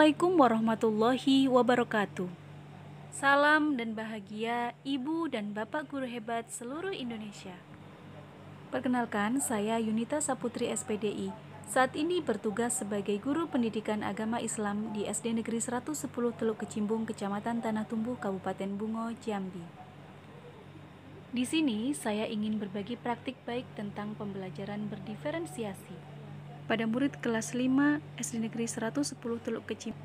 Assalamualaikum warahmatullahi wabarakatuh. Salam dan bahagia Ibu dan Bapak Guru hebat seluruh Indonesia. Perkenalkan, saya Yunita Saputri SPDI. Saat ini bertugas sebagai Guru Pendidikan Agama Islam di SD Negeri 110 Teluk Kecimbung, Kecamatan Tanah Tumbuh, Kabupaten Bungo, Jambi. Di sini saya ingin berbagi praktik baik tentang pembelajaran berdiferensiasi pada murid kelas 5 SD Negeri 110 Teluk Kecimbung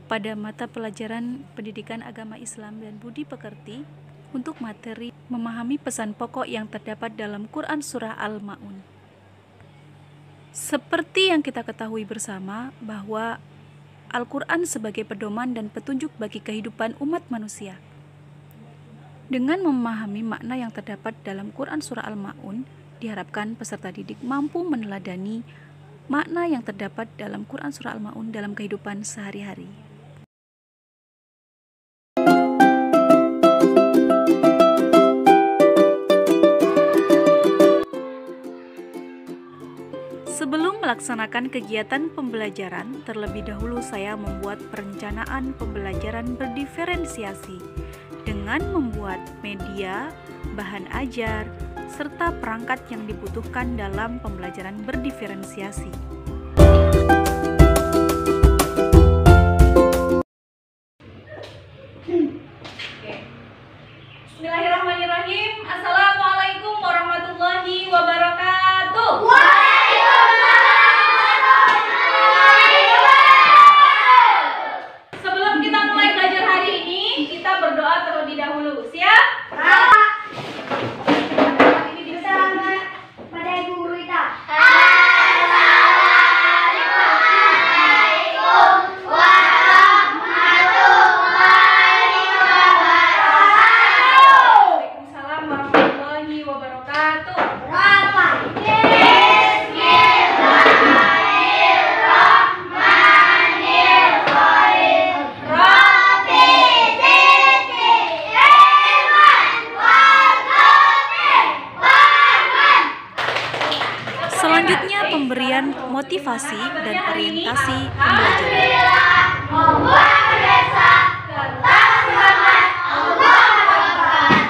pada mata pelajaran Pendidikan Agama Islam dan Budi Pekerti untuk materi memahami pesan pokok yang terdapat dalam Quran Surah Al-Ma'un. Seperti yang kita ketahui bersama bahwa Al-Quran sebagai pedoman dan petunjuk bagi kehidupan umat manusia. Dengan memahami makna yang terdapat dalam Quran Surah Al-Ma'un, diharapkan peserta didik mampu meneladani makna yang terdapat dalam Quran Surah Al-Ma'un dalam kehidupan sehari-hari. Sebelum melaksanakan kegiatan pembelajaran, terlebih dahulu saya membuat perencanaan pembelajaran berdiferensiasi dengan membuat media, bahan ajar, serta perangkat yang dibutuhkan dalam pembelajaran berdiferensiasi. Bismillahirrahmanirrahim. Assalamualaikum warahmatullahi wabarakatuh. Sebelum kita mulai belajar hari ini, kita berdoa terlebih dahulu. Siap? Selanjutnya pemberian motivasi dan orientasi pembelajaran.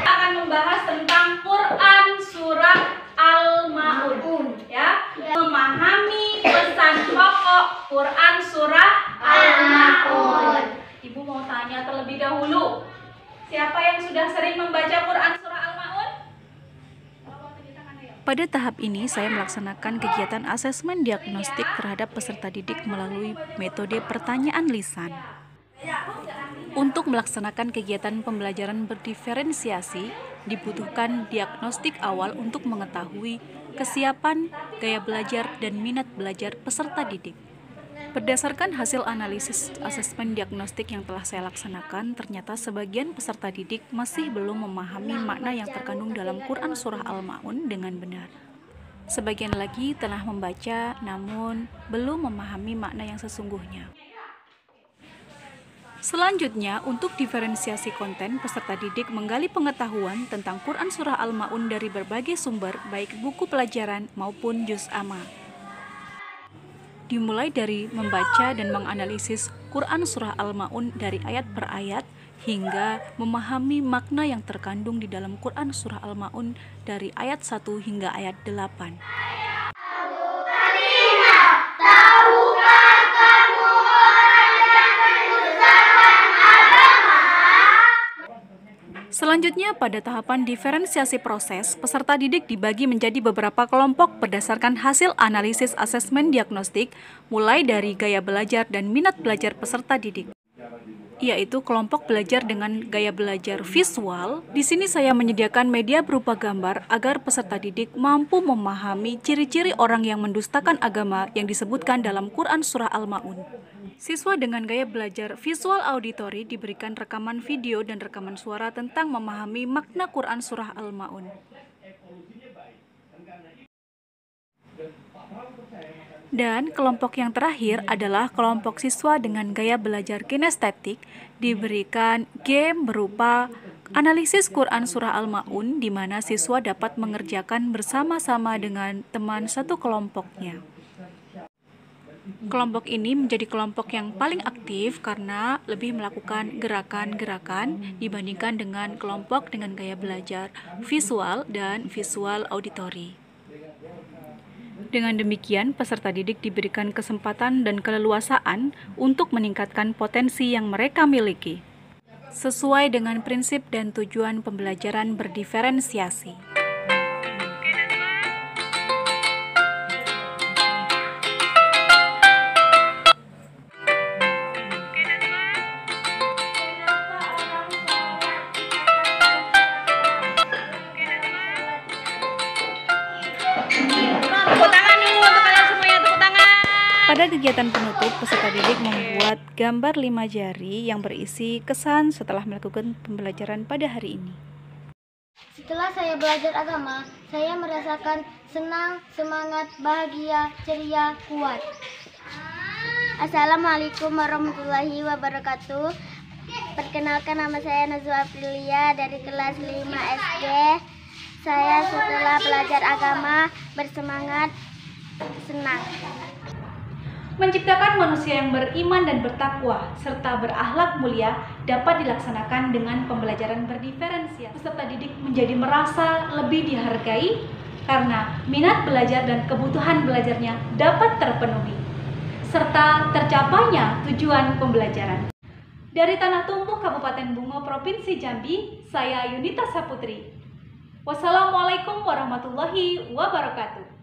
Akan membahas tentang Quran Surah Al-Ma'un, ya. Memahami pesan pokok Quran Surah Al-Ma'un. Ibu mau tanya terlebih dahulu, siapa yang sudah sering membaca Quran Surah Al-Ma'un? Pada tahap ini, saya melaksanakan kegiatan asesmen diagnostik terhadap peserta didik melalui metode pertanyaan lisan. Untuk melaksanakan kegiatan pembelajaran berdiferensiasi, dibutuhkan diagnostik awal untuk mengetahui kesiapan, gaya belajar, dan minat belajar peserta didik. Berdasarkan hasil analisis asesmen diagnostik yang telah saya laksanakan, ternyata sebagian peserta didik masih belum memahami makna yang terkandung dalam Quran Surah Al-Ma'un dengan benar. Sebagian lagi telah membaca namun belum memahami makna yang sesungguhnya. Selanjutnya, untuk diferensiasi konten, peserta didik menggali pengetahuan tentang Quran Surah Al-Ma'un dari berbagai sumber, baik buku pelajaran maupun juz amma. Dimulai dari membaca dan menganalisis Quran Surah Al-Ma'un dari ayat per ayat, hingga memahami makna yang terkandung di dalam Quran Surah Al-Ma'un dari ayat 1 hingga ayat 8. Selanjutnya, pada tahapan diferensiasi proses, peserta didik dibagi menjadi beberapa kelompok berdasarkan hasil analisis asesmen diagnostik, mulai dari gaya belajar dan minat belajar peserta didik, yaitu kelompok belajar dengan gaya belajar visual. Di sini saya menyediakan media berupa gambar agar peserta didik mampu memahami ciri-ciri orang yang mendustakan agama yang disebutkan dalam Quran Surah Al-Ma'un. Siswa dengan gaya belajar visual auditory diberikan rekaman video dan rekaman suara tentang memahami makna Quran Surah Al-Ma'un. Dan kelompok yang terakhir adalah kelompok siswa dengan gaya belajar kinestetik, diberikan game berupa analisis Quran Surah Al-Ma'un di mana siswa dapat mengerjakan bersama-sama dengan teman satu kelompoknya. Kelompok ini menjadi kelompok yang paling aktif karena lebih melakukan gerakan-gerakan dibandingkan dengan kelompok dengan gaya belajar visual dan visual auditori. Dengan demikian, peserta didik diberikan kesempatan dan keleluasaan untuk meningkatkan potensi yang mereka miliki, sesuai dengan prinsip dan tujuan pembelajaran berdiferensiasi. Pada kegiatan penutup, peserta didik membuat gambar 5 jari yang berisi kesan setelah melakukan pembelajaran pada hari ini. Setelah saya belajar agama, saya merasakan senang, semangat, bahagia, ceria, kuat. Assalamualaikum warahmatullahi wabarakatuh. Perkenalkan, nama saya Nazwa Aprilia dari kelas 5 SD. Saya setelah belajar agama bersemangat, senang. Menciptakan manusia yang beriman dan bertakwa serta berakhlak mulia dapat dilaksanakan dengan pembelajaran berdiferensiasi. Peserta didik menjadi merasa lebih dihargai karena minat belajar dan kebutuhan belajarnya dapat terpenuhi serta tercapainya tujuan pembelajaran. Dari Tanah Tumbuh, Kabupaten Bungo, Provinsi Jambi, saya Yunita Saputri. Wassalamualaikum warahmatullahi wabarakatuh.